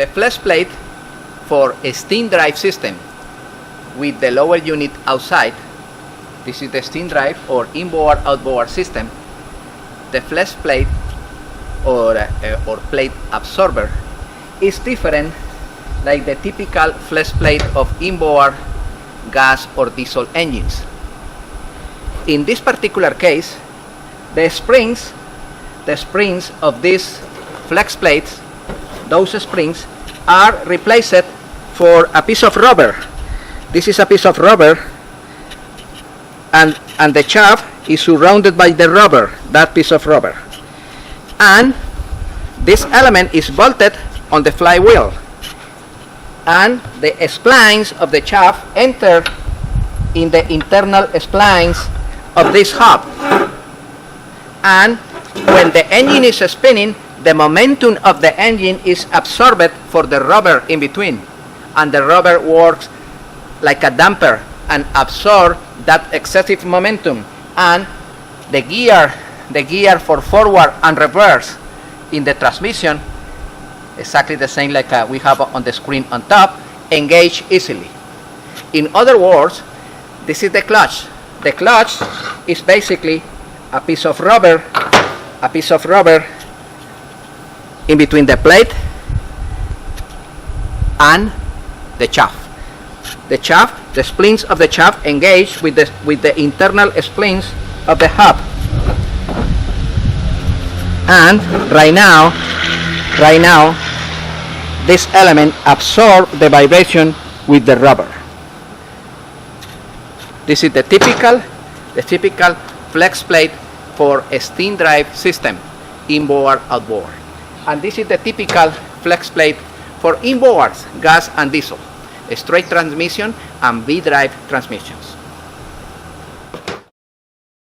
the flex plate for a steam drive system with the lower unit outside. This is the steam drive or inboard outboard system. The flex plate or plate absorber is different like the typical flex plate of inboard gas or diesel engines. In this particular case, the springs of these flex plates, those springs are replaced for a piece of rubber. This is a piece of rubber, and the shaft is surrounded by the rubber, that piece of rubber. And this element is bolted on the flywheel, and the splines of the shaft enter in the internal splines of this hub. And when the engine is spinning, the momentum of the engine is absorbed for the rubber in between, and the rubber works like a damper and absorb that excessive momentum, and the gear for forward and reverse in the transmission, exactly the same like we have on the screen on top, engage easily. In other words, this is the clutch. The clutch is basically a piece of rubber in between the plate and the shaft. The splines of the shaft engage with the internal splines of the hub. And right now, this element absorbs the vibration with the rubber. This is the typical flex plate for a steam drive system, inboard, outboard. And this is the typical flex plate for inboards, gas and diesel, straight transmission and V-drive transmissions.